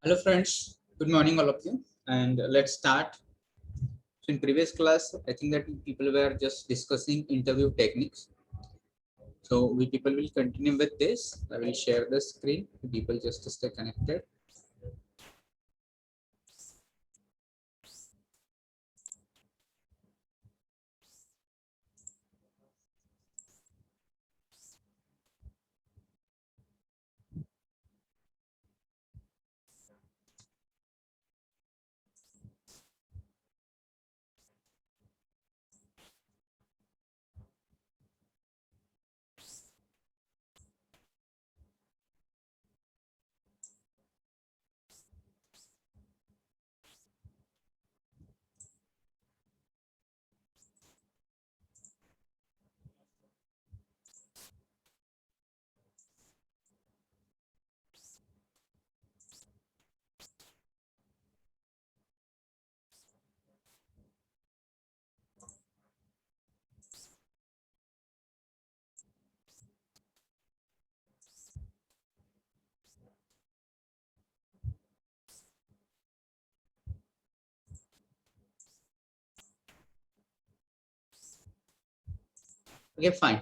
Hello friends, good morning all of you, and let's start. So in previous class, I think that people were just discussing interview techniques. So we people will continue with this. I will share the screen. People just stay connected. Okay, fine.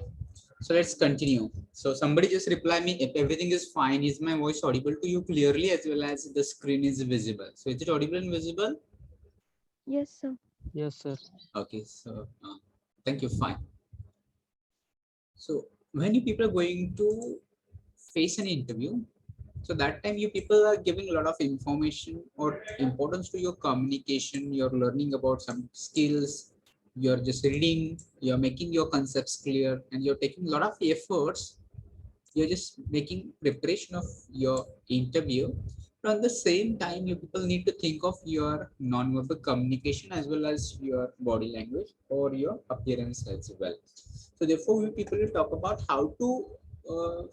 So let's continue. So somebody just reply me if everything is fine. Is my voice audible to you clearly as well as the screen is visible? So is it audible and visible? Yes, sir. Yes, sir. Okay, so thank you. Fine. So when you people are going to face an interview, so that time you people are giving a lot of information or importance to your communication. You're learning about some skills. You're just reading. You're making your concepts clear, and you're taking a lot of efforts. You're just making preparation of your interview. But at the same time, you people need to think of your non-verbal communication as well as your body language or your appearance as well. So therefore, we people will talk about how to uh,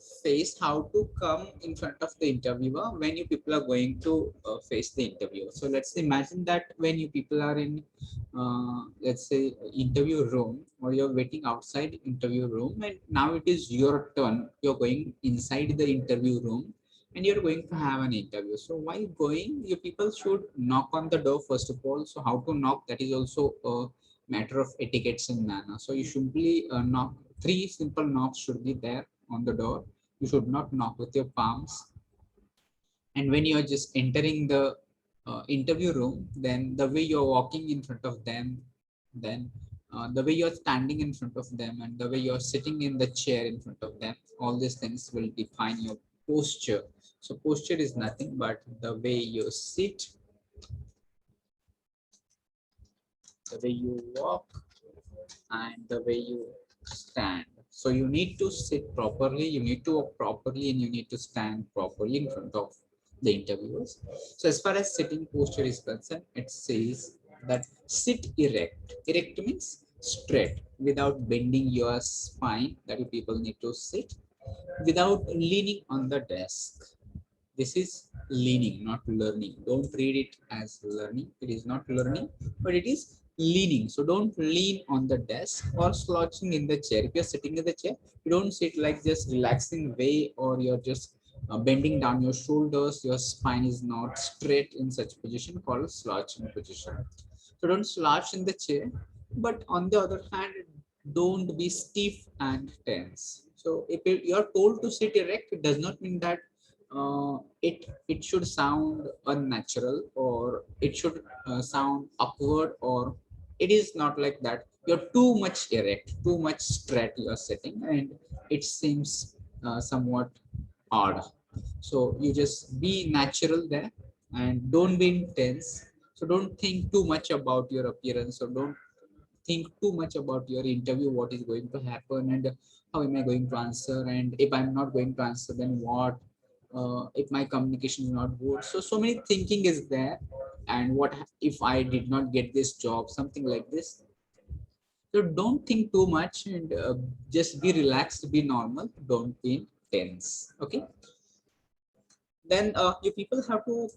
how to come in front of the interviewer when you people are going to face the interview. So let's imagine that when you people are in, let's say, interview room, or you're waiting outside interview room, and now it is your turn. You're going inside the interview room, and you're going to have an interview. So while going, you people should knock on the door first of all. So how to knock, that is also a matter of etiquettes and manner. So you simply knock. Three simple knocks should be there on the door. You should not knock with your palms. And when you are just entering the interview room, then the way you're walking in front of them, then the way you're standing in front of them, and the way you're sitting in the chair in front of them, all these things will define your posture. So posture is nothing but the way you sit, the way you walk, and the way you stand. So you need to sit properly, you need to walk properly, and you need to stand properly in front of the interviewers. So as far as sitting posture is concerned, it says that sit erect. Erect means straight without bending your spine. That you people need to sit without leaning on the desk. This is leaning, not learning. Don't read it as learning. It is not learning, but it is leaning. So don't lean on the desk or slouching in the chair. If you're sitting in the chair, you don't sit like just relaxing way, or you're just bending down your shoulders. Your spine is not straight in such position called slouching position. So don't slouch in the chair, but on the other hand, don't be stiff and tense. So if you're told to sit erect, it does not mean that it should sound unnatural, or it should sound awkward, or it is not like that. You're too much erect, too much straight you're sitting, and it seems somewhat odd. So you just be natural there, and don't be intense. So don't think too much about your appearance, or don't think too much about your interview, what is going to happen, and how am I going to answer, and if I'm not going to answer, then what, if my communication is not good. So many thinking is there, and what if I did not get this job, something like this. So don't think too much, and just be relaxed, be normal, don't be tense. Okay, then you people have to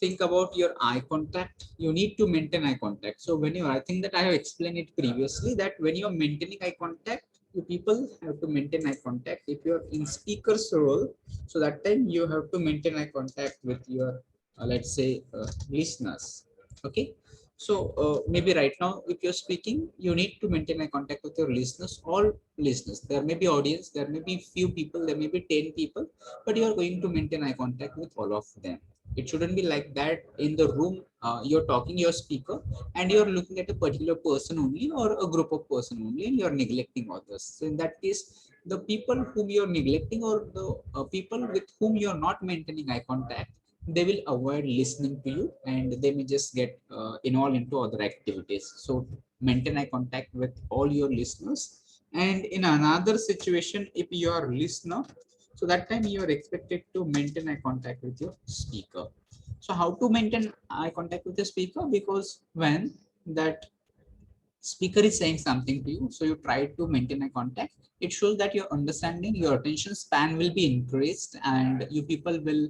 think about your eye contact. You need to maintain eye contact. So when you, I think that I have explained it previously, that when you are maintaining eye contact, you people have to maintain eye contact if you're in speaker's role. So that time you have to maintain eye contact with your let's say listeners. Okay, so maybe right now if you're speaking, you need to maintain eye contact with your listeners, all listeners. There may be audience, there may be few people, there may be 10 people, but you are going to maintain eye contact with all of them. It shouldn't be like that in the room, you're talking your speaker and you're looking at a particular person only or a group of person only and you're neglecting others. So in that case, the people whom you're neglecting or the people with whom you're not maintaining eye contact, they will avoid listening to you and they may just get involved into other activities. So maintain eye contact with all your listeners. And in another situation, if you are a listener, so that time you are expected to maintain eye contact with your speaker. So how to maintain eye contact with the speaker? Because when that speaker is saying something to you, so you try to maintain a contact. It shows that your understanding, your attention span will be increased and you people will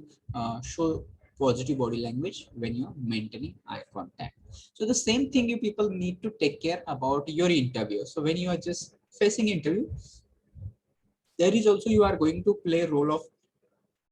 show positive body language when you're maintaining eye contact. So the same thing you people need to take care about your interview. So when you are just facing interview, there is also you are going to play role of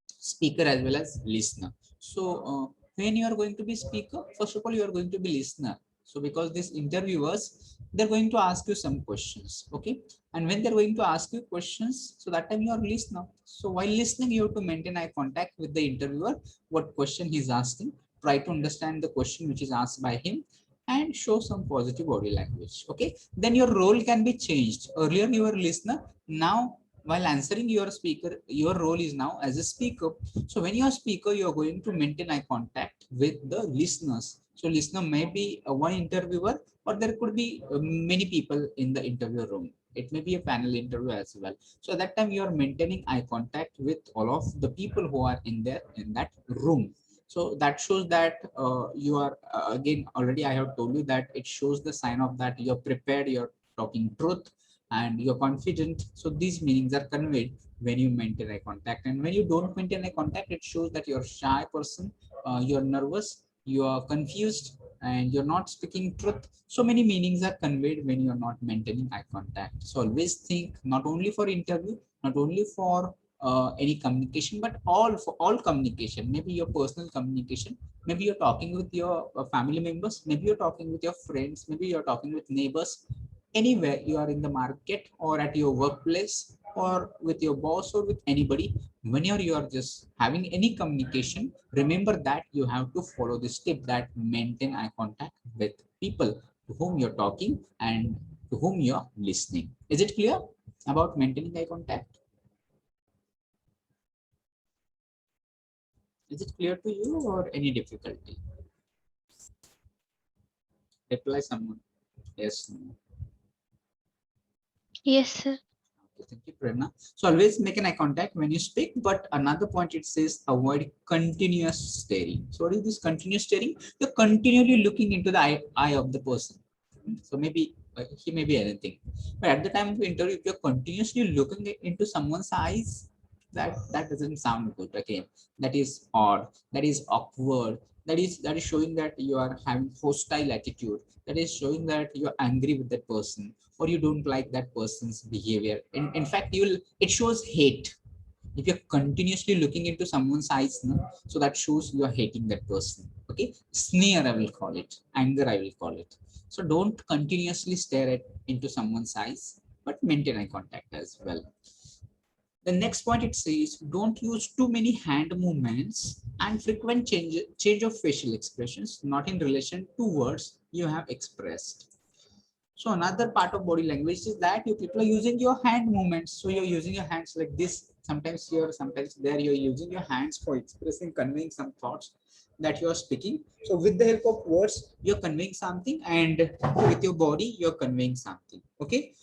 speaker as well as listener. So when you are going to be speaker, first of all you are going to be listener. So because these interviewers, they're going to ask you some questions, okay, and when they're going to ask you questions, so that time you are listener. So while listening, you have to maintain eye contact with the interviewer, what question he's asking, try to understand the question which is asked by him and show some positive body language. Okay, then your role can be changed. Earlier you were listener, now while answering your speaker, your role is now as a speaker. So when you are speaker, you are going to maintain eye contact with the listeners. So listener may be one interviewer or there could be many people in the interview room. It may be a panel interview as well. So at that time you are maintaining eye contact with all of the people who are in there in that room. So that shows that you are again, already I have told you that it shows the sign of that you're prepared, you're talking truth and you're confident. So these meanings are conveyed when you maintain eye contact. And when you don't maintain eye contact, it shows that you're a shy person, you're nervous, you are confused, and you're not speaking truth. So many meanings are conveyed when you're not maintaining eye contact. So always think, not only for interview, not only for any communication, but all for all communication. Maybe your personal communication, maybe you're talking with your family members, maybe you're talking with your friends, maybe you're talking with neighbors, anywhere you are in the market or at your workplace or with your boss or with anybody, whenever you are just having any communication, remember that you have to follow this tip, that maintain eye contact with people to whom you're talking and to whom you're listening. Is it clear about maintaining eye contact? Is it clear to you or any difficulty? Reply someone. Yes, no. Yes, sir. Okay, thank you, Prerna. So always make an eye contact when you speak, but another point it says avoid continuous staring. So what is this continuous staring? You're continually looking into the eye of the person. So maybe he may be anything. But at the time of interview, if you're continuously looking into someone's eyes, that doesn't sound good. Again, that is odd, that is awkward, that is showing that you are having hostile attitude, that is showing that you're angry with that person or you don't like that person's behavior. In fact, it shows hate. If you're continuously looking into someone's eyes, no, so that shows you are hating that person. Okay, sneer I will call it, anger I will call it. So don't continuously stare at into someone's eyes, but maintain eye contact as well. The next point it says don't use too many hand movements and frequent change of facial expressions not in relation to words you have expressed. So another part of body language is that you people are using your hand movements. So you're using your hands like this, sometimes here, sometimes there. You're using your hands for expressing, conveying some thoughts that you're speaking. So with the help of words, you're conveying something, and with your body, you're conveying something. Okay.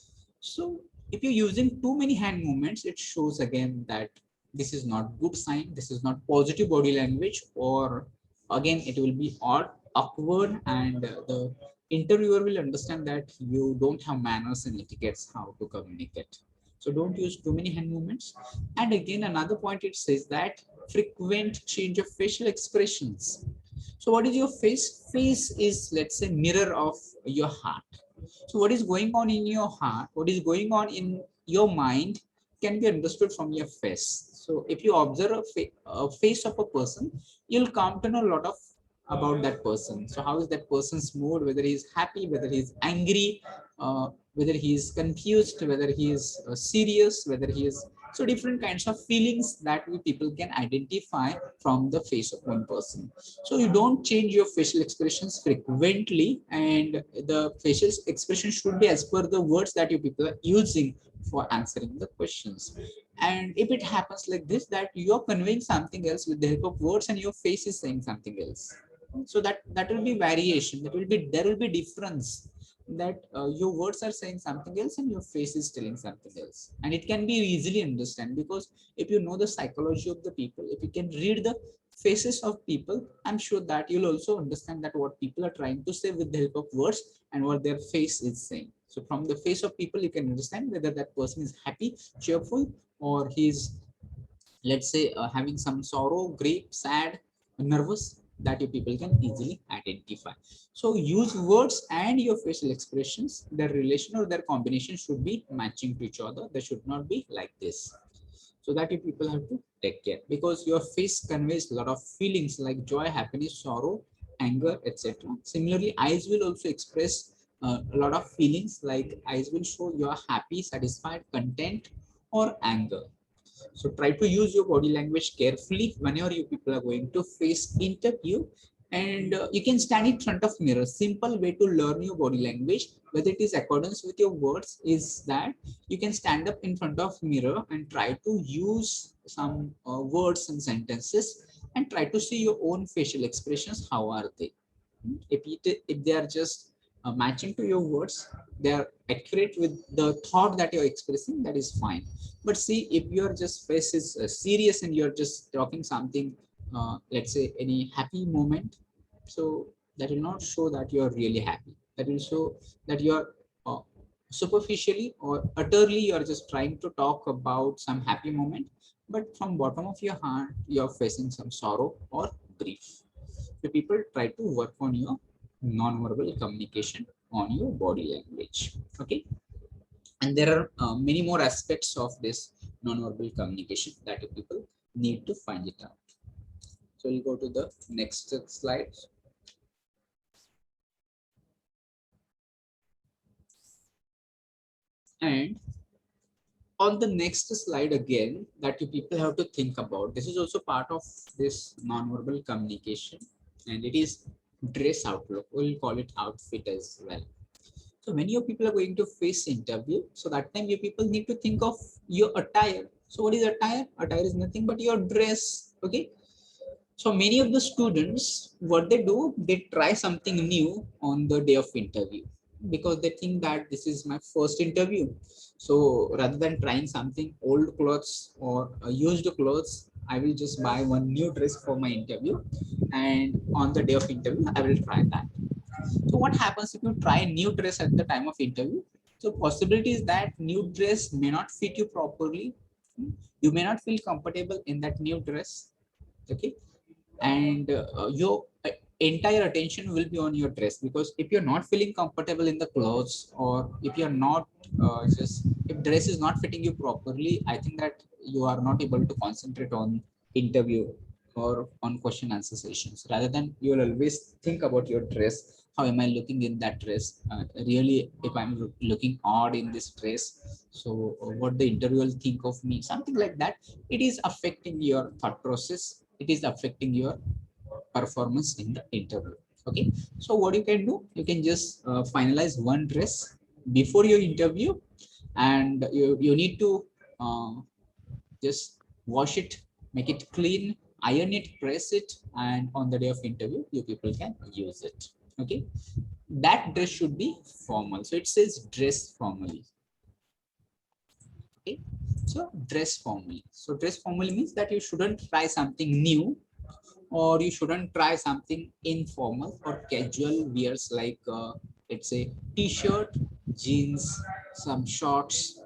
So if you're using too many hand movements, it shows again that this is not good sign. This is not positive body language, or again, it will be odd, awkward, and the interviewer will understand that you don't have manners and etiquettes how to communicate. So don't use too many hand movements. And again, another point it says that frequent change of facial expressions. So what is your face? Face is, let's say, mirror of your heart. So what is going on in your heart? What is going on in your mind can be understood from your face. So if you observe a face of a person, you'll come to know a lot of about that person. So how is that person's mood, whether he's happy, whether he's angry, whether he is confused, whether he is serious, whether he is, so different kinds of feelings that we people can identify from the face of one person. So you don't change your facial expressions frequently, and the facial expression should be as per the words that you people are using for answering the questions. And if it happens like this, that you're conveying something else with the help of words and your face is saying something else, so that will be variation, that will be, there will be difference, that your words are saying something else and your face is telling something else. And it can be easily understand, because if you know the psychology of the people, if you can read the faces of people, I'm sure that you'll also understand that what people are trying to say with the help of words and what their face is saying. So from the face of people, you can understand whether that person is happy, cheerful, or he's, let's say, having some sorrow, grief, sad, nervous, that you people can easily identify. So use words and your facial expressions, their relation or their combination should be matching to each other. They should not be like this. So that you people have to take care, because your face conveys a lot of feelings like joy, happiness, sorrow, anger, etc. Similarly, eyes will also express a lot of feelings, like eyes will show you are happy, satisfied, content, or anger. So try to use your body language carefully whenever you people are going to face interview. And you can stand in front of mirror. Simple way to learn your body language, whether it is accordance with your words, is that you can stand up in front of mirror and try to use some words and sentences, and try to see your own facial expressions. How are they? If they are just matching to your words, they are accurate with the thought that you're expressing, that is fine. But see, if your just face is serious and you're just talking something, let's say any happy moment, so that will not show that you're really happy. That will show that you're uh, superficially or utterly you're just trying to talk about some happy moment, but from bottom of your heart you're facing some sorrow or grief. So people try to work on your non-verbal communication, on your body language. Okay, and there are many more aspects of this non-verbal communication that you people need to find it out. So we'll go to the next slide. And on the next slide again, that you people have to think about, this is also part of this non-verbal communication, and it is dress outlook. We'll call it outfit as well. So when your people are going to face interview, so that time you people need to think of your attire. So what is attire? Attire is nothing but your dress. Okay. So many of the students, what they do, they try something new on the day of interview, because they think that this is my first interview. So rather than trying something old clothes or used clothes, I will just buy one new dress for my interview, and on the day of interview, I will try that. So what happens if you try a new dress at the time of interview? So possibility is that new dress may not fit you properly. You may not feel comfortable in that new dress. Okay, and your entire attention will be on your dress, because if you're not feeling comfortable in the clothes, or if you're not just, if dress is not fitting you properly, I think that you are not able to concentrate on interview or on question answer sessions. Rather than, you will always think about your dress. How am I looking in that dress? Really, if I'm looking odd in this dress, so what the interview will think of me, something like that. It is affecting your thought process, it is affecting your performance in the interview. Okay, so what you can do, you can just finalize one dress before your interview, and you need to uh, just wash it, make it clean, iron it, press it, and on the day of interview you people can use it. Okay, that dress should be formal, so it says dress formally. Okay, so dress formally, so dress formally means that you shouldn't try something new, or you shouldn't try something informal or casual wears, like let's say t-shirt, jeans, some shorts,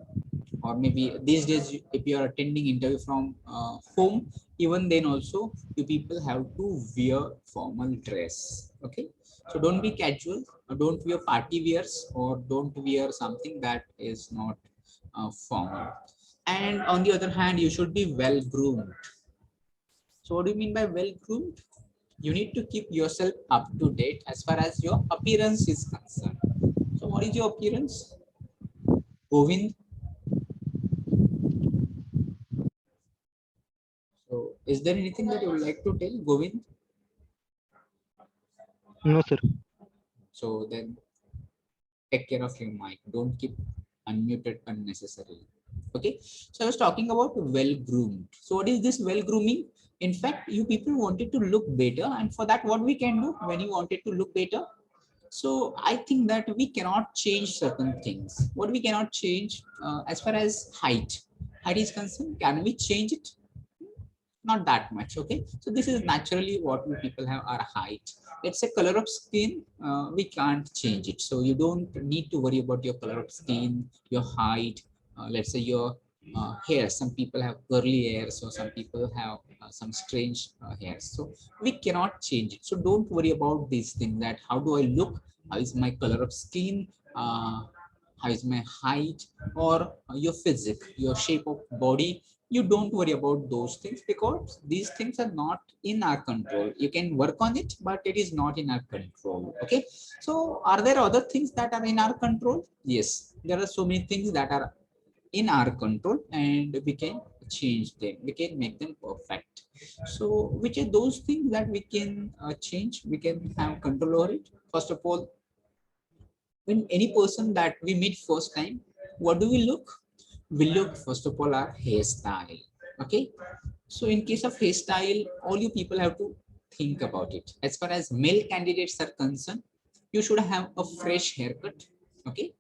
or maybe these days if you are attending interview from home, even then also you people have to wear formal dress. Okay, so don't be casual, or don't wear party wears, or don't wear something that is not formal. And on the other hand, you should be well groomed. So what do you mean by well groomed? You need to keep yourself up to date as far as your appearance is concerned. So what is your appearance, Govind? So is there anything that you would like to tell, Govind? No, sir. So then take care of your mic. Don't keep unmuted unnecessarily. Okay. So I was talking about well groomed. So what is this well grooming? In fact, you people wanted to look better, and for that, what we can do when you wanted to look better? So I think that we cannot change certain things. What we cannot change as far as height is concerned, can we change it? Not that much. Okay, so this is naturally what we people have our height. It's a color of skin, we can't change it, so you don't need to worry about your color of skin, your height, let's say your hair. Some people have curly hairs, so some people have some strange hairs, so we cannot change it. So don't worry about these things, that how do I look, how is my color of skin, uh, how is my height, or your physique, your shape of body. You don't worry about those things, because these things are not in our control. You can work on it, but it is not in our control. Okay, so are there other things that are in our control? Yes, there are so many things that are in our control, and we can change them, we can make them perfect. So which are those things that we can change, we can have control over it? First of all, when any person that we meet first time, what do we look? We look first of all our hairstyle. Okay, so in case of hairstyle, all you people have to think about it. As far as male candidates are concerned, you should have a fresh haircut. Okay,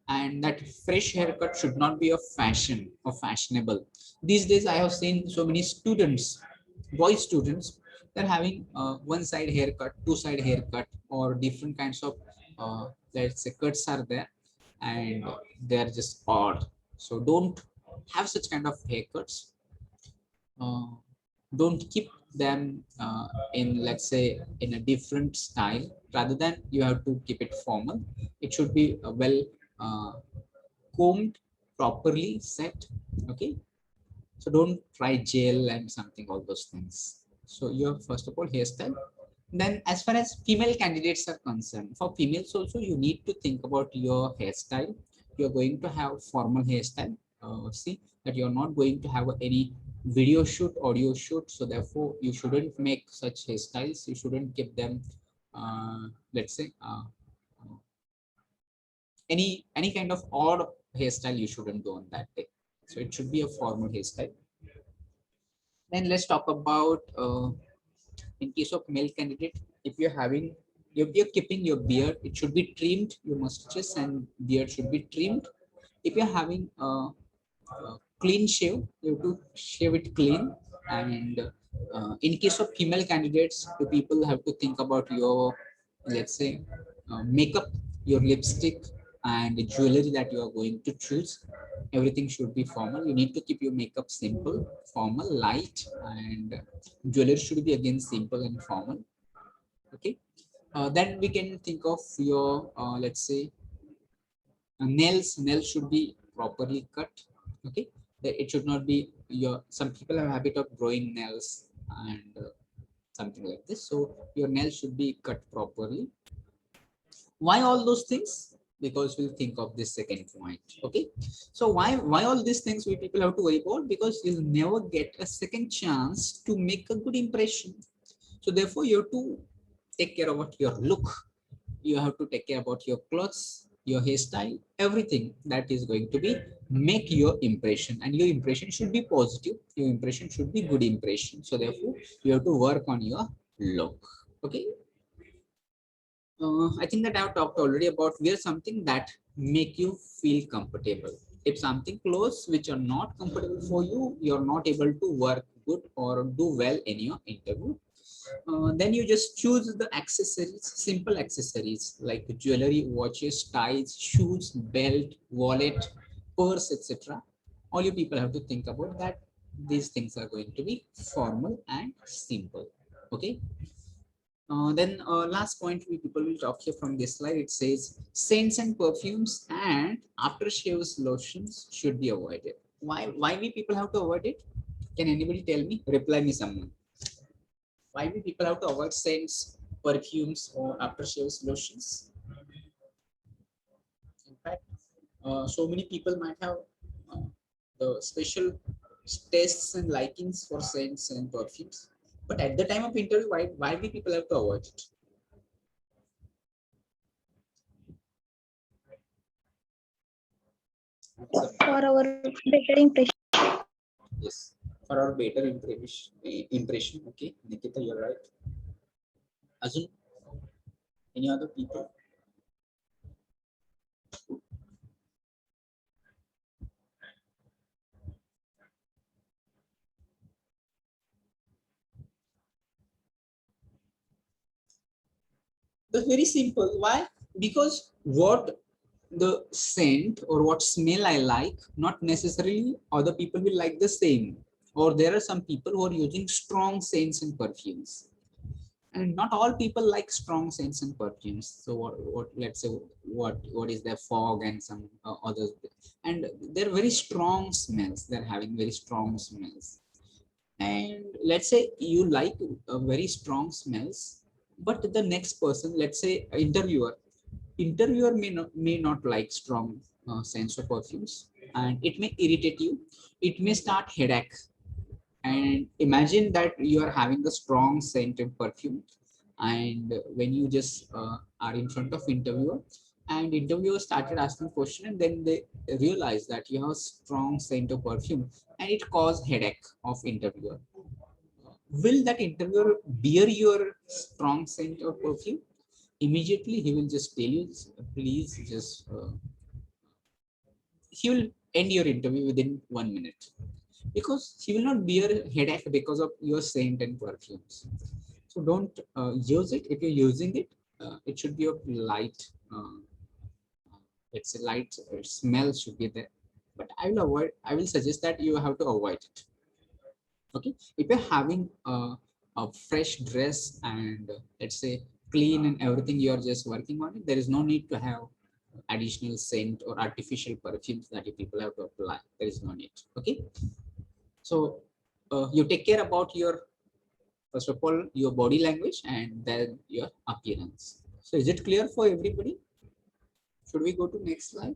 and that fresh haircut should not be a fashion or fashionable. These days I have seen so many students, boy students, they're having one side haircut, two side haircut, or different kinds of let's say cuts are there, and they're just odd. So don't have such kind of haircuts. uh, don't keep them in, let's say, in a different style. Rather than, you have to keep it formal. It should be well uh, combed, properly set. Okay, so don't try gel and something, all those things. So you have first of all hairstyle. Then as far as female candidates are concerned, for females also, you need to think about your hairstyle. You're going to have formal hairstyle. See that you're not going to have any video shoot, audio shoot, so therefore you shouldn't make such hairstyles. You shouldn't give them let's say any kind of odd hairstyle. You shouldn't do on that day. So it should be a formal hairstyle. Then let's talk about in case of male candidate, if you're having, if you're keeping your beard, it should be trimmed. Your mustaches and beard should be trimmed. If you're having a clean shave, you have to shave it clean. And in case of female candidates, the people have to think about your, let's say, makeup, your lipstick, and the jewelry that you are going to choose. Everything should be formal. You need to keep your makeup simple, formal, light, and jewelry should be again simple and formal. Okay, then we can think of your let's say nails should be properly cut. Okay, it should not be your, some people have a habit of growing nails and something like this, so your nails should be cut properly. Why all those things? Because we'll think of this second point. Okay, so why all these things we people have to worry about? Because you'll never get a second chance to make a good impression. So therefore you have to take care about your look. You have to take care about your clothes, your hairstyle, everything that is going to be make your impression. And your impression should be positive, your impression should be good impression. So therefore you have to work on your look. Okay, I think that I've talked already about wear something that make you feel comfortable. If something clothes which are not comfortable for you, you're not able to work good or do well in your interview. Then you just choose the accessories, simple accessories like jewelry, watches, ties, shoes, belt, wallet, purse, etc. All you people have to think about that these things are going to be formal and simple. Okay. Then last point we people will talk here from this slide. It says scents and perfumes and aftershave lotions should be avoided. Why we people have to avoid it? Can anybody tell me? Reply me someone. Why we people have to avoid scents, perfumes, or aftershave lotions? In fact, so many people might have uh, the special tastes and likings for scents and perfumes. But at the time of interview, why we people have to avoid it? For our better impression. Yes, for our better impression. Okay, Nikita, you're right. Ajun, any other people? That's very simple. Why? Because what the scent or what smell I like, not necessarily other people will like the same. Or there are some people who are using strong scents and perfumes. And not all people like strong scents and perfumes. So what let's say what is their fog and some others, and they're very strong smells. They're having very strong smells. And let's say you like very strong smells, but the next person, let's say interviewer may not like strong scents or perfumes, and it may irritate you. It may start headache. And imagine that you are having a strong scented perfume, and when you just are in front of interviewer, and interviewer started asking question, and then they realize that you have a strong scent of perfume, and it caused headache of interviewer. Will that interviewer bear your strong scent of perfume? Immediately he will just tell you, please just he will end your interview within 1 minute, because he will not bear headache because of your scent and perfumes. So don't use it. If you're using it, it should be of light. It's a light smell should be there. But I will avoid. I will suggest that you have to avoid it. Okay. If you're having a fresh dress and let's say clean and everything, you are just working on it. There is no need to have additional scent or artificial perfumes that you people have to apply. There is no need. Okay. So you take care about your, first of all, your body language and then your appearance. So is it clear for everybody? Should we go to next slide?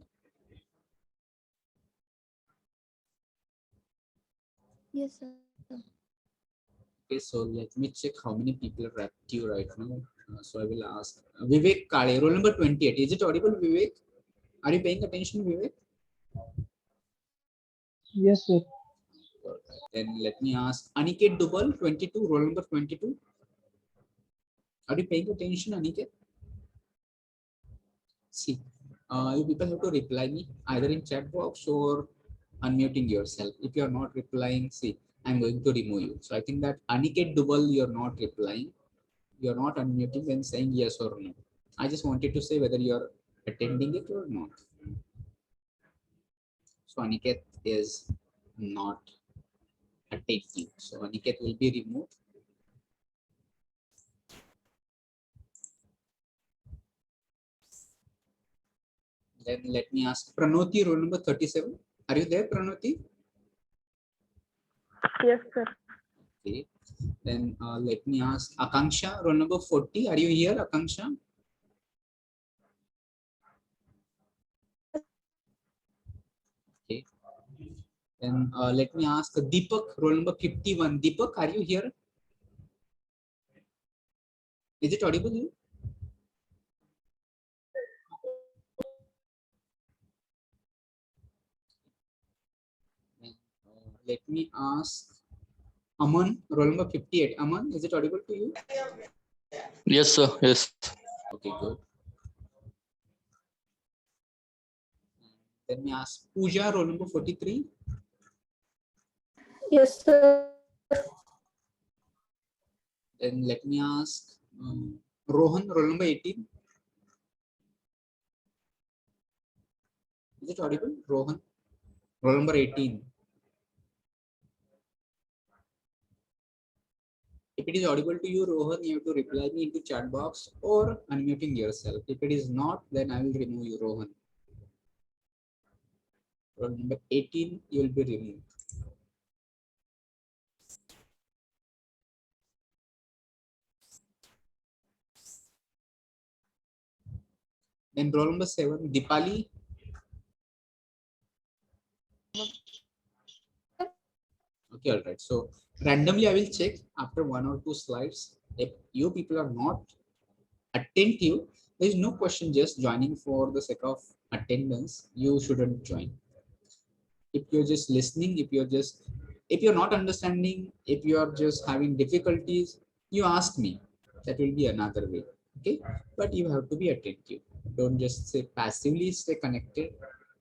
Yes, sir. Okay, so let me check how many people are active right now. So I will ask Vivek Kale, roll number 28. Is it audible, Vivek? Are you paying attention, Vivek? Yes, sir. Then let me ask Aniket Dubal, 22, roll number 22. Are you paying attention, Aniket? See, you people have to reply me either in chat box or unmuting yourself. If you are not replying, see, I'm going to remove you. So I think that Aniket Dubal, you're not replying. You're not unmuting and saying yes or no. I just wanted to say whether you're attending it or not. So Aniket is not attending. So Aniket will be removed. Then let me ask Pranoti, roll number 37. Are you there, Pranoti? Yes, sir. Okay. Then let me ask Akanksha, roll number 40. Are you here, Akanksha? Okay. Then let me ask Deepak, roll number 51. Deepak, are you here? Is it audible you? Then, let me ask Aman, roll number 58. Aman, is it audible to you? Yes, sir. Yes. Okay, good. Let me ask Pooja, roll number 43. Yes, sir. Then let me ask Rohan, roll number 18. Is it audible? Rohan, roll number 18. If it is audible to you, Rohan, you have to reply me into chat box or unmuting yourself. If it is not, then I will remove you, Rohan. Roll number 18, you will be removed. Then roll number 7, Dipali. Okay, all right. So randomly I will check after 1 or 2 slides. If you people are not attentive, there is no question just joining for the sake of attendance. You shouldn't join. If you're just listening, if you're not understanding, if you are just having difficulties, you ask me. That will be another way. Okay, but you have to be attentive. Don't just say passively stay connected.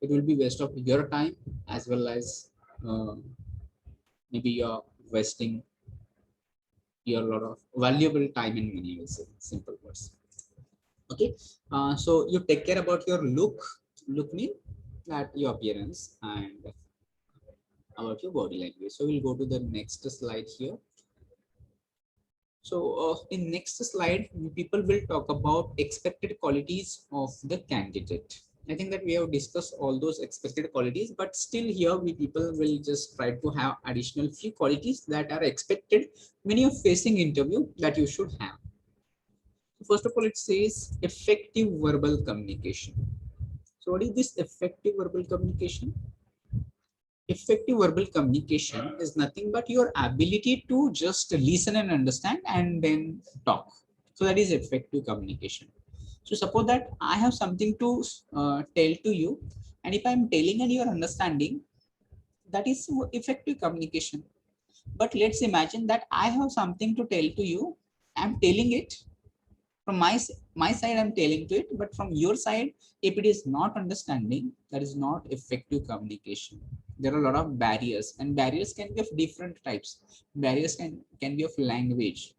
It will be waste of your time as well as maybe you're wasting your lot of valuable time and money. I will say simple words. Okay, so you take care about your look mean that your appearance and about your body language. So we'll go to the next slide here. So in next slide, people will talk about expected qualities of the candidate. I think that we have discussed all those expected qualities, but still here we people will just try to have additional few qualities that are expected when you're facing interview that you should have. First of all, it says effective verbal communication. So what is this effective verbal communication? Effective verbal communication is nothing but your ability to just listen and understand and then talk. So that is effective communication. So suppose that I have something to tell to you, and if I'm telling and you're understanding, that is effective communication. But let's imagine that I have something to tell to you, I'm telling it from my side, I'm telling to it, but from your side, if it is not understanding, that is not effective communication. There are a lot of barriers, and barriers can be of different types. Barriers can be of language.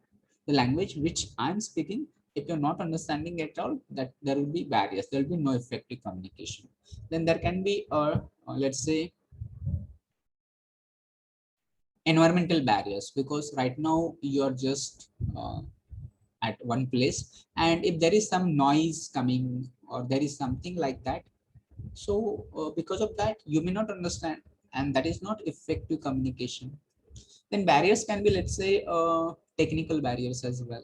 The language which I'm speaking, if you're not understanding at all, that there will be barriers, there will be no effective communication. Then there can be let's say environmental barriers, because right now you're just at one place, and if there is some noise coming or there is something like that, so because of that you may not understand, and that is not effective communication. Then barriers can be, let's say, technical barriers as well,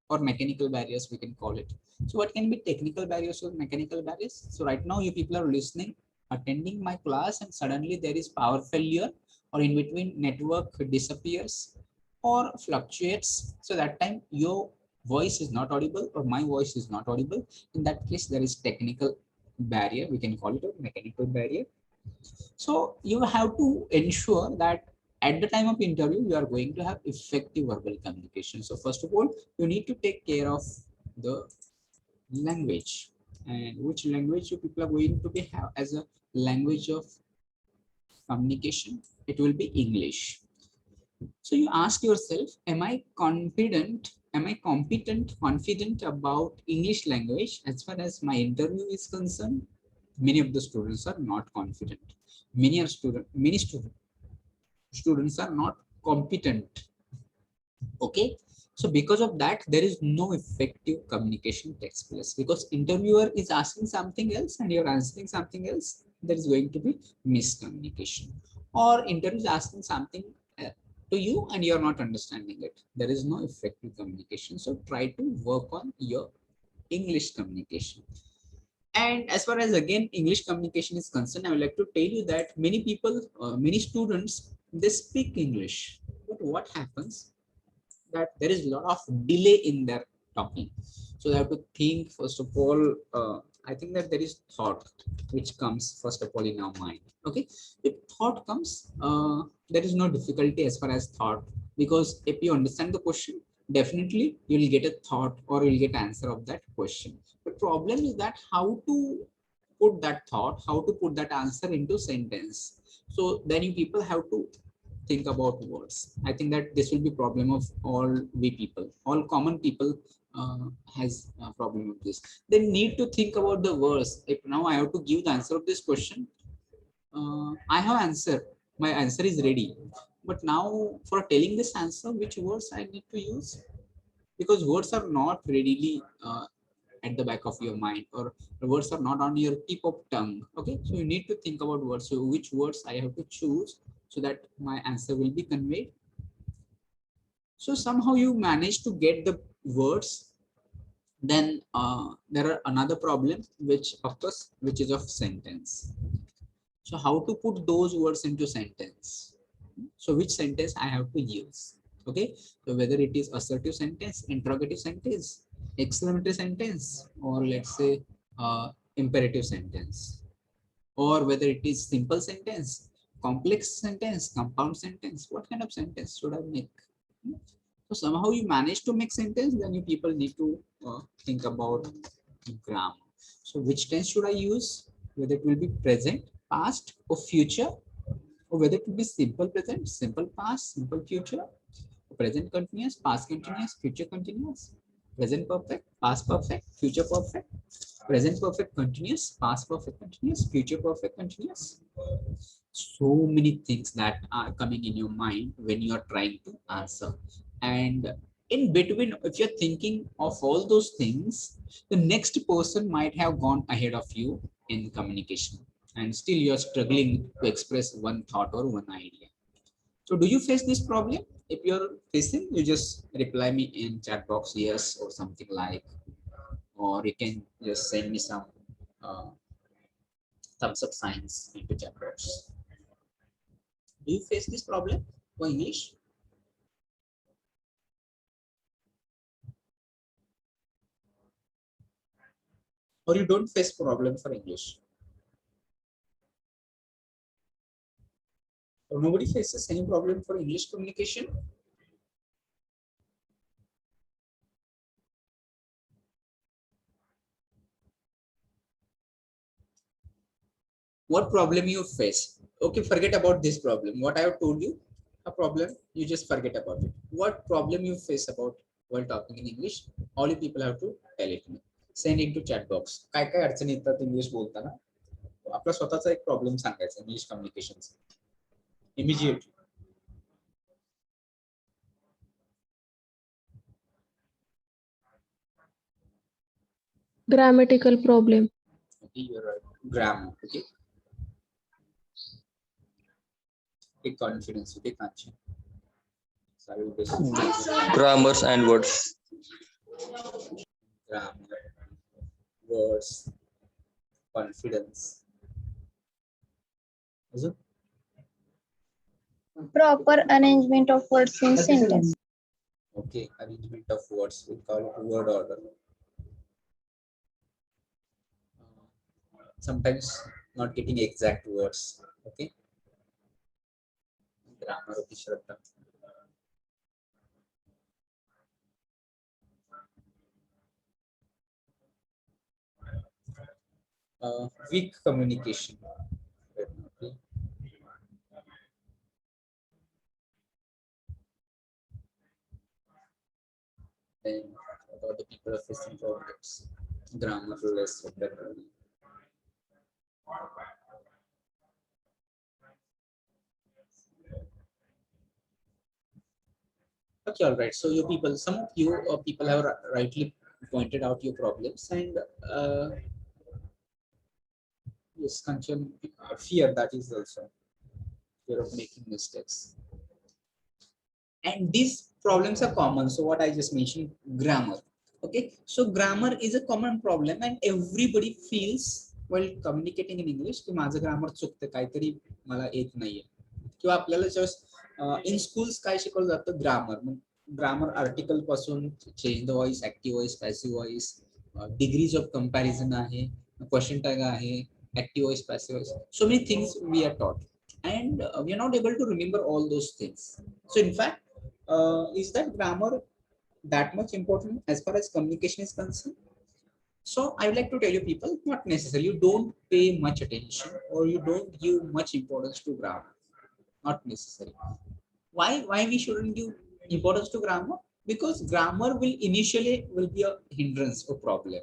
or mechanical barriers we can call it. So what can be technical barriers or mechanical barriers? So right now you people are listening, attending my class, and suddenly there is power failure, or in between network disappears or fluctuates. So that time your voice is not audible or my voice is not audible. In that case there is technical barrier, we can call it a mechanical barrier. So you have to ensure that at the time of interview, you are going to have effective verbal communication. So first of all, you need to take care of the language, and which language you people are going to be have as a language of communication. It will be English. So you ask yourself, am I confident? Am I confident about English language as far as my interview is concerned? Many of the students are not confident. Many students are not competent. Okay. So because of that, there is no effective communication takes place, because interviewer is asking something else and you're answering something else. There is going to be miscommunication, or interviewer is asking something to you and you're not understanding it. There is no effective communication. So try to work on your English communication. And as far as again English communication is concerned, I would like to tell you that many people, many students, they speak English, but what happens that there is a lot of delay in their talking. So they have to think first of all. I think that there is thought which comes first of all in our mind. Okay, if thought comes, there is no difficulty as far as thought, because if you understand the question, definitely you will get a thought or you will get answer of that question. The problem is that how to put that thought, how to put that answer into sentence. So then you people have to think about words. I think that this will be problem of all we people, all common people has a problem with this. They need to think about the words. If now I have to give the answer of this question, I have answer. My answer is ready, But now for telling this answer, which words I need to use? Because words are not readily at the back of your mind, or the words are not on your tip of tongue. Okay, so you need to think about words. So which words I have to choose so that my answer will be conveyed. So somehow you manage to get the words. Then there are another problem which occurs, which is of sentence. So how to put those words into sentence? So which sentence I have to use? Okay, so whether it is assertive sentence, interrogative sentence, exclamatory sentence, or let's say imperative sentence, or whether it is simple sentence, complex sentence, compound sentence, what kind of sentence should I make? So somehow you manage to make sentence, then you people need to think about grammar. So which tense should I use? Whether it will be present, past, or future, or whether it will be simple present, simple past, simple future, present continuous, past continuous, future continuous, present perfect, past perfect, future perfect, present perfect continuous, past perfect continuous, future perfect continuous. So many things that are coming in your mind when you are trying to answer. And in between, if you're thinking of all those things, the next person might have gone ahead of you in communication, and still you're struggling to express one thought or one idea. So do you face this problem? If you're facing, you just reply me in chat box yes or something like, or you can just send me some uh, thumbs up signs into chat box. Do you face this problem for English? Or you don't face problem for English? Or nobody faces any problem for English communication? What problem you face? Okay, forget about this problem. What I have told you, a problem, you just forget about it. What problem you face about while talking in English? All you people have to tell it me. Send it to chat box. काय काय अडचणी येतात English बोलताना, आपला स्वतःचा एक problem सांगायचा English कम्युनिकेशनचा immediately. Grammatical problem. Okay, you're right. Grammar. Okay. Take confidence. Okay, Kanchi. So I will basically Grammars and words. grammar, words, confidence. Is it? Proper arrangement of words in sentence. Okay, arrangement of words. We call it word order. Sometimes not getting exact words. Okay. Grammar of Shraddha. Weak communication. Okay. Then about the people are facing problems. Grammarless vocabulary. Okay, all right. So you people, some of you people have rightly pointed out your problems, and yes, concern, fear, that is also fear of making mistakes. And these problems are common. So what I just mentioned, grammar. Okay, so grammar is a common problem, and everybody feels while communicating in English की माझं grammar चुकतं, काहीतरी मला येत नाहीये. किंवा आपल्याला just in schools काय शिकवलं जातं, ग्रामर. मग ग्रामर आर्टिकल पासून change the voice, active voice, passive voice, degrees of comparison आहे, क्वेश्चन टॅग आहे, active voice, passive voice. So many things we are taught, and we are not able to remember all those things. So in fact, is that grammar that much important as far as communication is concerned? So I would like to tell you people, not necessarily. You don't pay much attention, or you don't give much importance to grammar. Not necessary. Why we shouldn't give importance to grammar? Because grammar will initially will be a hindrance or problem.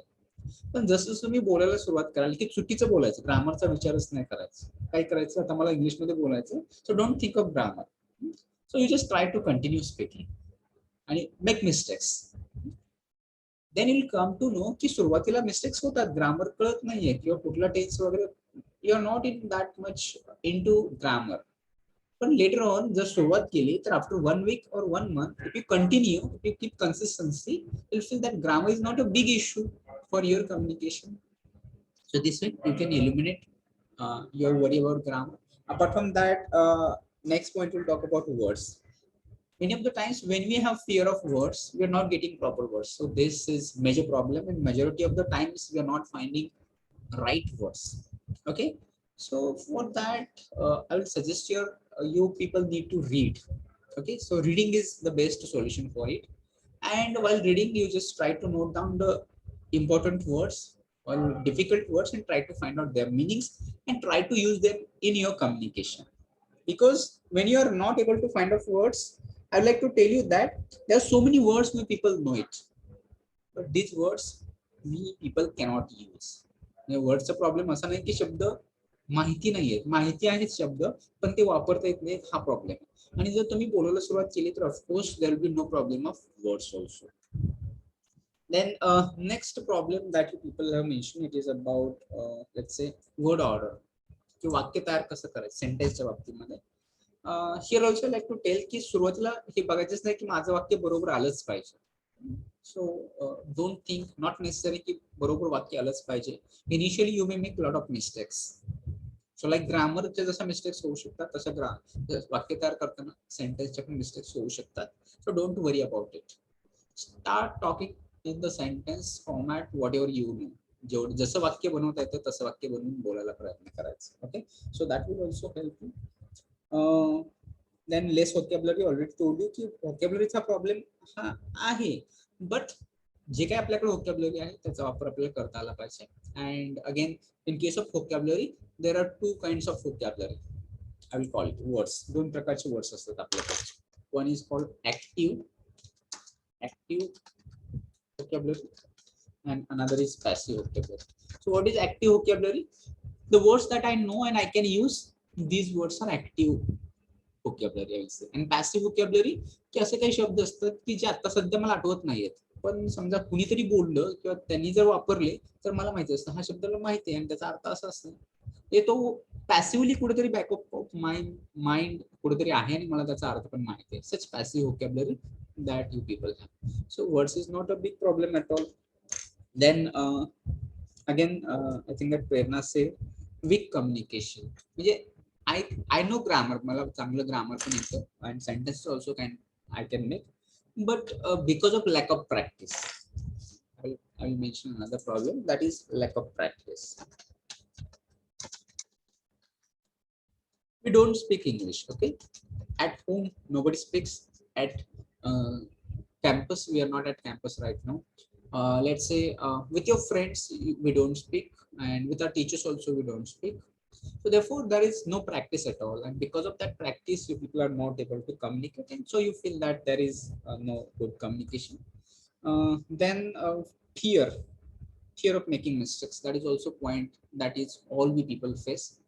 पण जसं तुम्ही बोलायला सुरुवात कराल की चुकीचं बोलायचं, ग्रामरचा विचारच नाही करायचं, काय करायचं, आता मला इंग्लिशमध्ये बोलायचं, सो don't think of grammar. So you just try to continue speaking and make mistakes. Then you'll come to know की सुरुवातीला मिस्टेक्स होतात, ग्रामर कळत नाहीये किंवा कुठला टेन्स वगैरे, you are not in that much into grammar. पण लेटर ऑन जर सुरुवात केली तर after 1 week or 1 month, if you continue, if you keep consistency, you'll feel that grammar is not a big issue for your communication. So this way you can eliminate your worry about grammar. Apart from that, next point we'll talk about words. Many of the times when we have fear of words, we are not getting proper words. So this is major problem, and majority of the times we are not finding right words. Okay, so for that, I will suggest you people need to read. Okay, so reading is the best solution for it. And while reading, you just try to note down the important words or difficult words and try to find out their meanings and try to use them in your communication. Because when you are not able to find out words, I'd like to tell you that there are so many words where people know it, but these words we people cannot use. Words चा problem असा नाही की शब्द माहिती नाहीयेत, माहिती आहेत शब्द पण ते वापरता येत नाहीत, हा प्रॉब्लेम आहे. आणि जर तुम्ही बोलायला सुरुवात केली तर of course there will be no problem of words also. Then next problem that people have mentioned, it is about let's say word order की वाक्य तयार कसं करायचं सेंटेन्सच्या बाबतीमध्ये. Here also like to tell की सुरुवातीला हे बघायचंच नाही की माझं वाक्य बरोबर आलंच पाहिजे. So don't think, not necessary की बरोबर वाक्य आलंच पाहिजे. Initially you may make lot of mistakes. So like ग्रामरचे जसं मिस्टेक्स होऊ शकतात तसं वाक्य तयार करताना सेंटेन्सच्या पण मिस्टेक्स होऊ शकतात. So don't worry about it. Start talking in the sentence format what ever you know. जेवढं जसं वाक्य बनवता येतं तसं वाक्य बनवून बोलायला प्रयत्न करायचा. Okay, so that will also help you. then less vocabulary, already told you की vocabularyचा प्रॉब्लेम हा आहे, बट जे काही आपल्याकडे vocabulary आहे त्याचा वापर आपल्याला करता आला पाहिजे. and again in case of vocabulary there are two kinds of vocabulary. I will call it words. दोन प्रकारचे वर्ड्स असतात आपल्याकडे. one is called active vocabulary and another is passive vocabulary. So what is active vocabulary? The words that I know and I can use, these words are active vocabulary. I will say. And passive vocabulary की असे काही शब्द असतात की जे आता सध्या मला आठवत नाहीयेत, पण समजा कुणीतरी बोललं किंवा त्यांनी जर वापरले तर मला माहिती असतं हा शब्द मला माहिती आहे आणि त्याचा अर्थ असा असतो. ते तो पॅसिव्हली कुठेतरी बॅकअप ऑफ माइंड कुठेतरी आहे आणि मला त्याचा अर्थ पण माहिती आहे. सच passive vocabulary that you people have. So words is not a big problem at all. Then again I think that Prerna said weak communication. म्हणजे I know grammar, मला चांगलं ग्रामर पण येतं and sentences also I can make, but because of lack of practice, I will mention another problem, that is lack of practice. We don't speak English, okay? At home nobody speaks. At campus, we are not at campus right now. Let's say with your friends we don't speak, and with our teachers also we don't speak. So therefore there is no practice at all, and because of that practice you people are not able to communicate, and so you feel that there is no good communication. Then fear of making mistakes, that is also point that is all we people face.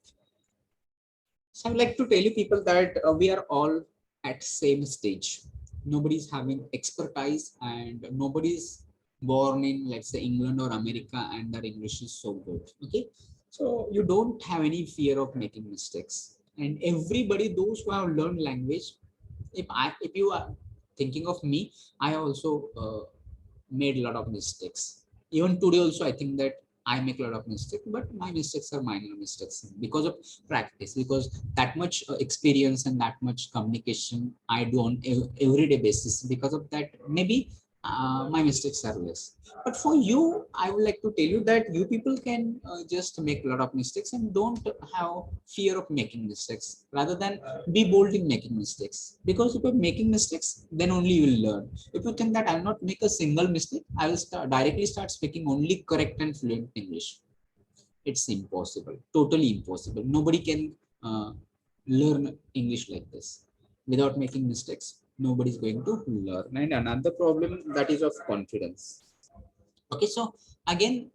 So I would like to tell you people that we are all at same stage. Nobody is having expertise and nobody is born in, let's say, England or America and their English is so good. Okay, so you don't have any fear of making mistakes. And everybody, those who have learned language, if you are thinking of me, I also made a lot of mistakes. Even today also I think that I make a lot of mistakes, but my mistakes are minor mistakes because of practice, because that much experience and that much communication I do on everyday basis. Because of that, maybe my mistakes are less. But for you, I would like to tell you that you people can just make a lot of mistakes and don't have fear of making mistakes. Rather than be bold in making mistakes, because if you're making mistakes, then only you will learn. If you think that I'll not make a single mistake, I will directly start speaking only correct and fluent English. It's impossible, totally impossible. Nobody can learn English like this without making mistakes. Nobody is going to learn. And another problem, that is of confidence. Okay, so again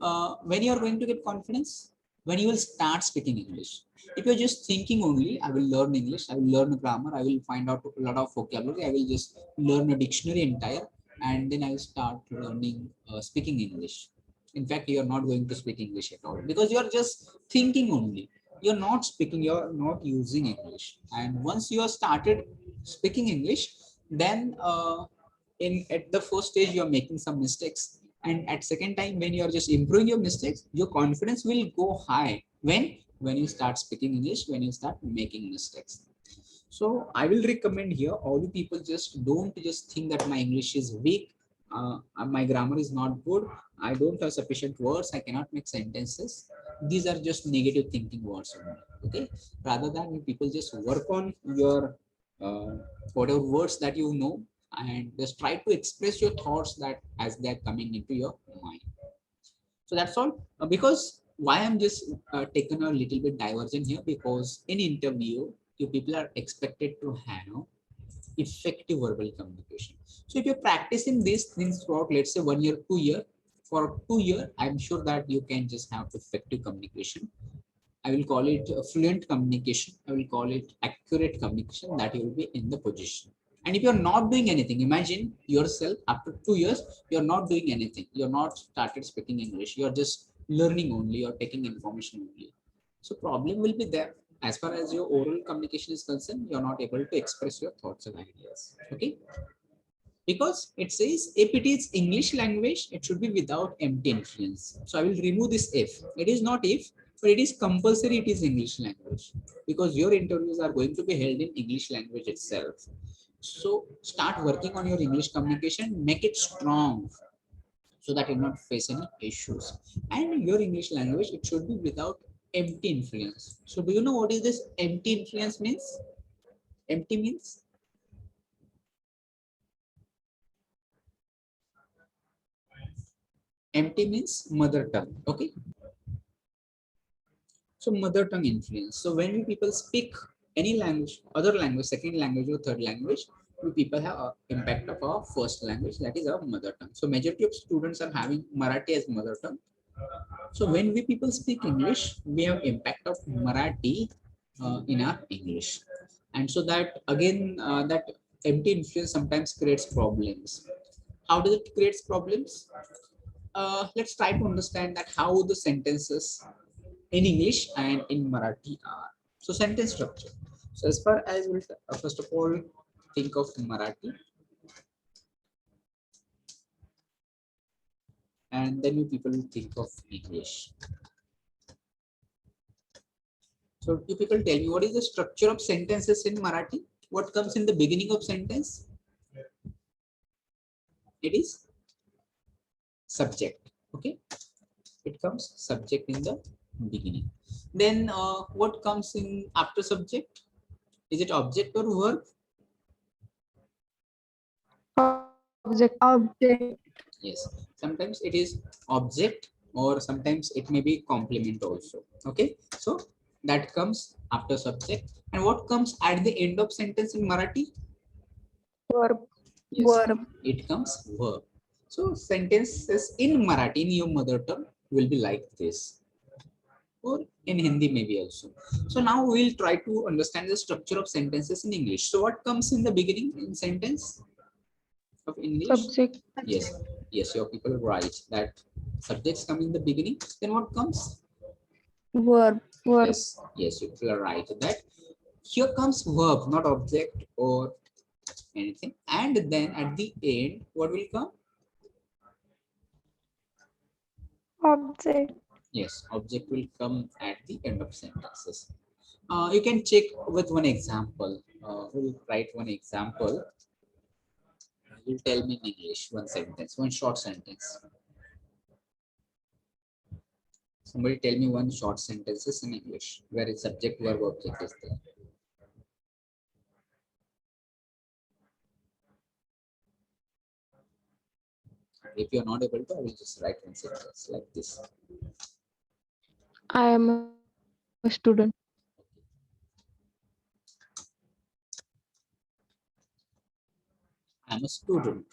when you are going to get confidence, when you will start speaking English. If you're just thinking only, I will learn English, I will learn grammar, I will find out a lot of vocabulary, I will just learn a dictionary entire, and then I will start learning speaking English. In fact, you are not going to speak English at all because you are just thinking only. You're not speaking, you're not using English. And once you have started speaking English, then in at the first stage you are making some mistakes, and at second time when you are just improving your mistakes, your confidence will go high when you start speaking English, when you start making mistakes. So I will recommend here, all you people just don't just think that my English is weak, my grammar is not good, I don't have sufficient words, I cannot make sentences. These are just negative thinking words only. Okay, rather than you people just work on your uh, whatever words that you know, and just try to express your thoughts that as they're coming into your mind. So that's all. Because why I'm just taken a little bit diversion here, because in interview you people are expected to have effective verbal communication. So if you're practicing these things throughout, let's say 1 year, 2 year, for 2 year, I'm sure that you can just have effective communication. I will call it fluent communication. I will call it accurate communication, that you will be in the position. And if you're not doing anything, imagine yourself after 2 years, you're not doing anything. You're not started speaking English. You're just learning only. You're taking information only. So problem will be there. As far as your oral communication is concerned, you're not able to express your thoughts and ideas. Okay. Because it says if it is English language, it should be without empty influence. So I will remove this if. It is not if, but it is compulsory, it is English language, because your interviews are going to be held in English language itself. So start working on your English communication, make it strong so that you will not face any issues. And your English language, it should be without empty influence. So do you know what is this empty influence means? Empty means mother tongue. Okay. So mother tongue influence. So when we people speak any language, other language, second language or third language, we people have an impact of our first language, that is our mother tongue. So majority of students are having Marathi as mother tongue. So when we people speak English, we have impact of Marathi in our English. And so that again, that empty influence sometimes creates problems. How does it create problems? Let's try to understand that how the sentences in English and in Marathi are. So sentence structure. So as far as we'll first of all think of Marathi, and then you people will think of English. So you people tell me, what is the structure of sentences in Marathi? What comes in the beginning of sentence? It is subject. Okay, it comes subject in the beginning. Then what comes in after subject? Is it object or verb? Object. Yes, sometimes it is object or sometimes it may be complement also. Okay, so that comes after subject. And what comes at the end of sentence in Marathi? Verb. Yes, Verb. it comes verb. So sentences in Marathi, in your mother tongue, will be like this, or in Hindi maybe also. So now we'll try to understand the structure of sentences in English. So what comes in the beginning in sentence of English? Subject. Yes, yes, your people write that subjects come in the beginning. Then what comes? Verb. Verb. Yes, yes, you people are right. That here comes verb, not object or anything. And then at the end, what will come? Object. Yes, object will come at the end of sentences. You can check with one example. We'll write one example. You'll tell me in English one sentence, one short sentence. Somebody tell me one short sentences in English where it's subject, verb, object is there. If you're not able to, I will just write one sentence like this. I am a student. I'm a student.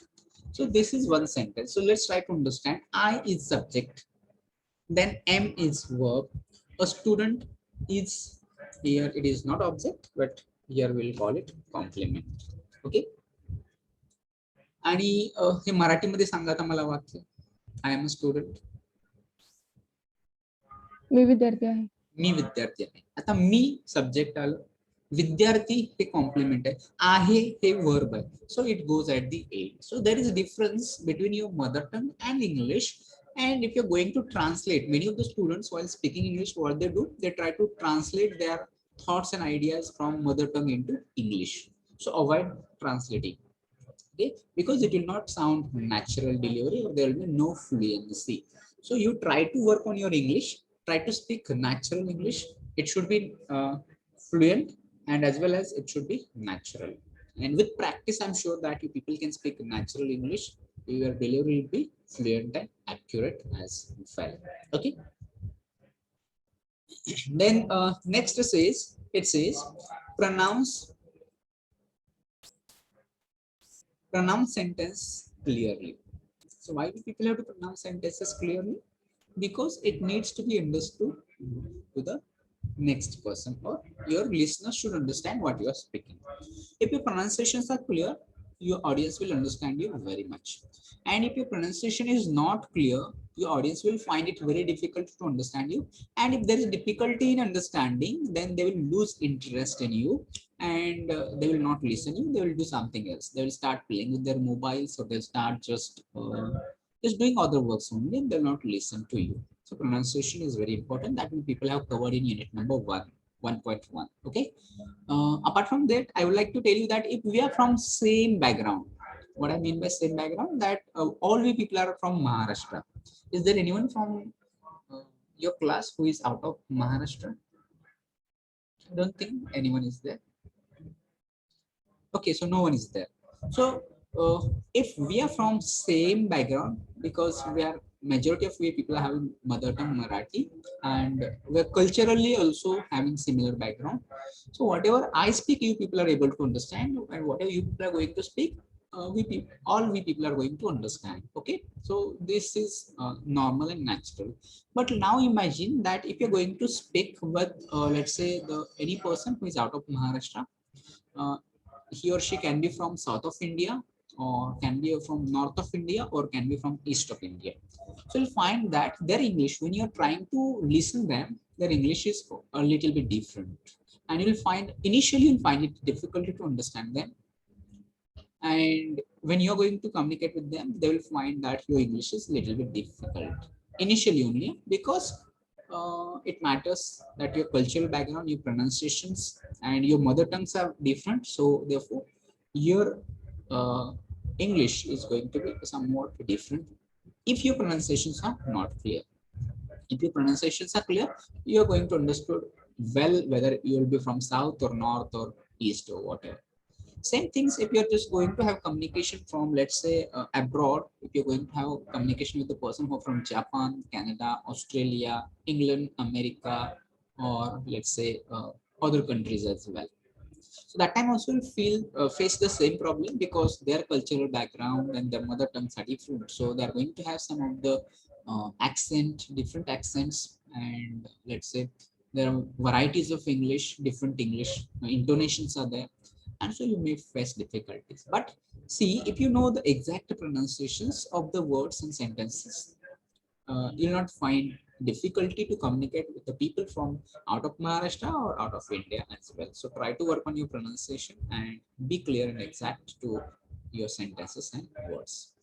So this is one sentence. So let's try to understand. I is subject, then am is verb, a student is Here it is not object, but here we'll call it complement. Okay. आणि हे मराठीमध्ये सांगा आता मला वाक्य. I am a student. मी विद्यार्थी आहे. मी विद्यार्थी आहे. आता मी सब्जेक्ट आलं, विद्यार्थी हे कॉम्प्लिमेंट आहे हे वर्ब आहे. So it goes at the and. So there is difference between your mother tongue and English. And if you're going to translate, many of the students while speaking English, what they do, they try to translate their thoughts and ideas from mother tongue into English. So avoid translating, okay, because it will not sound natural delivery or there will be no fluency. So you try to work on your English, try to speak natural English. It should be fluent, and as well as it should be natural. And with practice, I'm sure that you people can speak natural English. Your delivery will be fluent and accurate as well. Okay. Then next it says pronounce sentence clearly. So why do people have to pronounce sentences clearly? Because it needs to be understood to the next person, or your listeners should understand what you are speaking. If your pronunciations are clear, your audience will understand you very much. And if your pronunciation is not clear, your audience will find it very difficult to understand you. And if there is difficulty in understanding, then they will lose interest in you, and they will not listen you. They will do something else. They will start playing with their mobiles, or they'll start just doing other works only, and they'll not listen to you. So pronunciation is very important. That people have covered in unit number 1.1. Okay. Apart from that, I would like to tell you that if we are from same background, what I mean by same background, that all we people are from Maharashtra. Is there anyone from your class who is out of Maharashtra? I don't think anyone is there. Okay, so no one is there. So if we are from same background, because we are majority of we people are having mother tongue Marathi, and we're culturally also having similar background. So whatever I speak, you people are able to understand, and whatever you people are going to speak, all we people are going to understand. Okay, so this is normal and natural. But now imagine that if you're going to speak with let's say any person who is out of Maharashtra, he or she can be from south of India, or can be from north of India, or can be from east of India. So you'll find that their English, when you're trying to listen them, their English is a little bit different. And you'll find, initially you'll find it difficult to understand them. And when you're going to communicate with them, they will find that your English is a little bit difficult. Initially only, because it matters that your cultural background, your pronunciations, and your mother tongues are different. So therefore, your English is going to be somewhat different if your pronunciations are not clear. If your pronunciations are clear, you are going to understand well whether you will be from south or north or east or whatever. Same things if you're just going to have communication from, let's say, abroad. If you're going to have communication with a person who from Japan, Canada, Australia, England, America, or let's say other countries as well. So that time also will face the same problem, because their cultural background and their mother tongues are different. So they're going to have some of the different accents, and let's say there are varieties of English, different English intonations are there, and so you may face difficulties. But see, if you know the exact pronunciations of the words and sentences, you'll not find difficulty to communicate with the people from out of Maharashtra or out of India as well. So try to work on your pronunciation and be clear and exact to your sentences and words.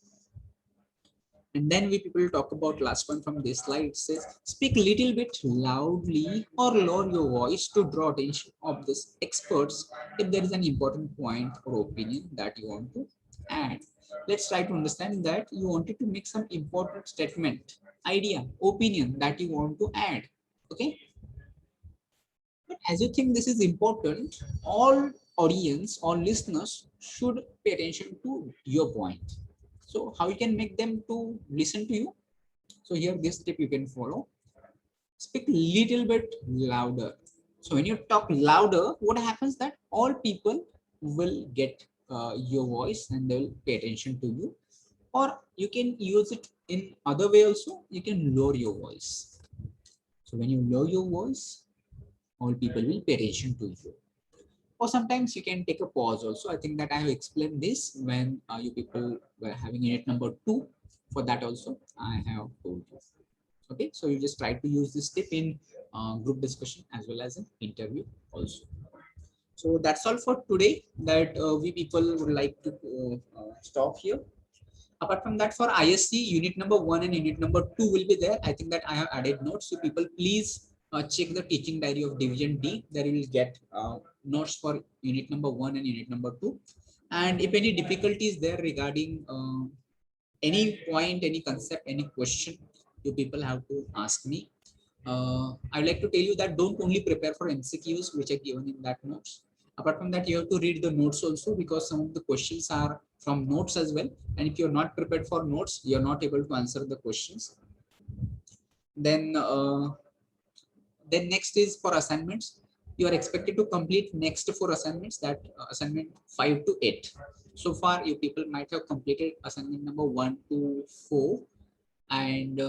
And then we people talk about last one from this slide. It says, speak little bit loudly or lower your voice to draw attention of the experts if there is an important point or opinion that you want to add. Let's try to understand that you wanted to make some important statement, idea, opinion that you want to add. Okay. But as you think this is important, all audience, all listeners should pay attention to your point. So how you can make them to listen to you? So here this tip you can follow. Speak little bit louder. So when you talk louder, what happens that all people will get your voice and they will pay attention to you. Or you can use it in other way also. You can lower your voice. So when you lower your voice, all people will pay attention to you. Or sometimes you can take a pause also. I think that I have explained this when you people were having unit number 2. For that also I have told you. Okay, so you just try to use this tip in group discussion as well as an interview also. So that's all for today that we people would like to stop here. Apart from that, for ISC, unit number 1 and unit number 2 will be there. I think that I have added notes. So people, please check the teaching diary of division D. There you will get notes for unit number 1 and unit number 2. And if any difficulties there regarding any point, any concept, any question, you people have to ask me. I'd like to tell you that don't only prepare for MCQs, which are given in that notes. Apart from that, you have to read the notes also, because some of the questions are from notes as well. And if you're not prepared for notes, you're not able to answer the questions. Then next is for assignments. You are expected to complete next 4 assignments, that assignment 5 to 8. So far, you people might have completed assignment number 1 to 4, and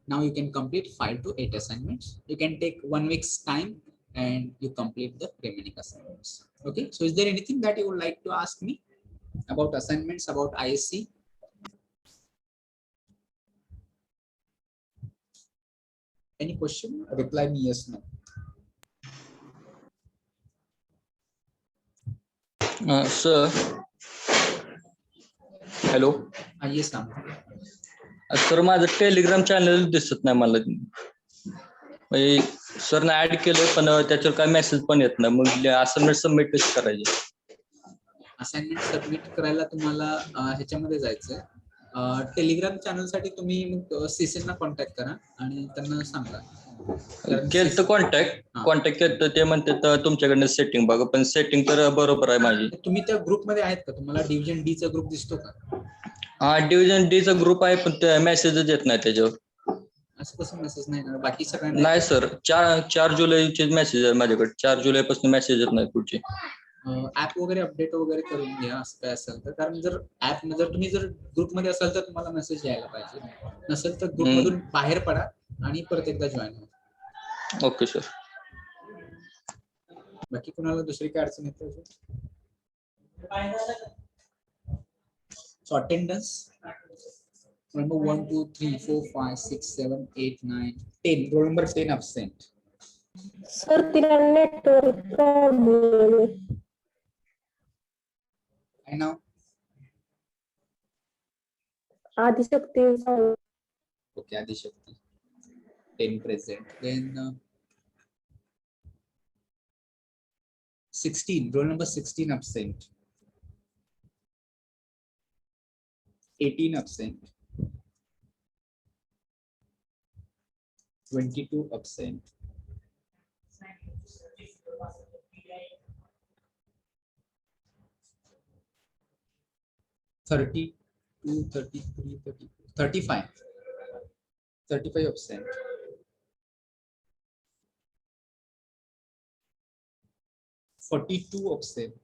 now you can complete 5 to 8 assignments. You can take 1 week's time and you complete the remaining assignments. Okay, so is there anything that you would like to ask me about assignments, about ISC? Any question? Reply me yes, no. Sir, hello Yes, Ram. Sir माझं Telegram channel दिसत नाही मला. म्हणजे सरने add केलं पण त्याच्यावर काय मेसेज पण येत नाही. मग असाइनमेंट सबमिट कशी करायची? असाइनमेंट सबमिट करायला तुम्हाला ह्याच्यामध्ये जायचं. टेलिग्राम चॅनल साठी तुम्ही मग सीसीएन ला कॉन्टॅक्ट करा आणि त्यांना सांगा. केलं कॉन्टॅक्ट केलं ते म्हणते तुमच्याकडनं सेटिंग बघा, पण सेटिंग तर बरोबर आहे माझी. तुम्ही त्या ग्रुप मध्ये आहेत का? तुम्हाला डिव्हिजन डी चा ग्रुप दिसतो का? हा, डिव्हिजन डी चा ग्रुप आहे, पण मेसेजच येत नाही त्याच्यावर. असं कसं मेसेज नाही ना? बाकी सगळ्यांना नाही सर, 4 जुलैचे मेसेज आहे माझ्याकडे. 4 जुलैपासून मेसेज येत नाही पुढचे. ऍप वगैरे अपडेट वगैरे करून घ्या असं काय असेल तर. कारण जर ऍप जर तुम्ही जर ग्रुप मध्ये असाल तर तुम्हाला मेसेज यायला पाहिजे. नसेल तर ग्रुप मधून बाहेर पडा आणि परत एकदा जॉईन व्हा. Okay sir. बाकी कोणाला दुसरी काय अडचण येते? सो attendance number 1 2 3 4 5 6 7 8 9 10. roll number 10 absent. Sir तिला network problem. I know. Adishakti. Okay, Adishakti. 10 present. Then 16. roll number 16 absent. 18 absent. 22 absent. 32, 33, 34, 35. 35 absent. 42 absent.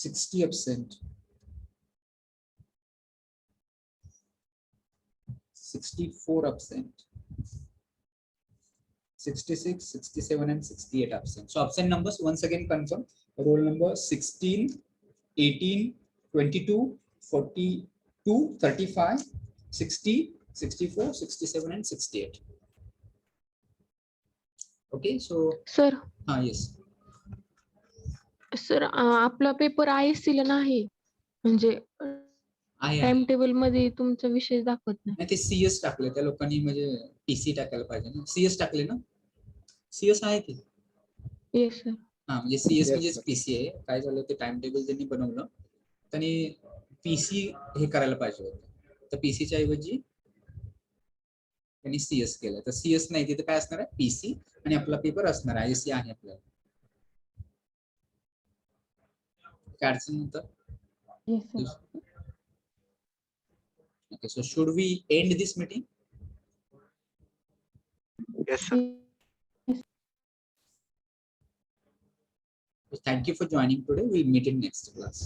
60 absent. 64 absent. 66, 67 and 68 absent. So absent numbers once again confirm. Roll number 16, 18, 22, 42, 35, 60, 64, 67 and 68. Okay, so sir yes. Sir आपला paper ISC ला नाही, म्हणजे time table मध्ये तुमचा विषय दाखवत नाही. ते CS टाकले त्या लोकांनी, म्हणजे PC टाकायला पाहिजे ना. CS टाकले ना? CS आहे की? Yes sir. हा, म्हणजे CS म्हणजे PC आहे. काय झालं, ते टाइम टेबल त्यांनी बनवलं, त्यांनी PC हे करायला पाहिजे होतं. तर PC च्या ऐवजी त्यांनी CS केलं. तर CS नाही, तिथे काय असणार आहे? PC. आणि आपला पेपर असणार आहे. ISC आहे आपल्याला. काय अडचण नव्हतं? Okay, so should we end this meeting? Yes, sir. Thank you for joining today. We'll meet in next class.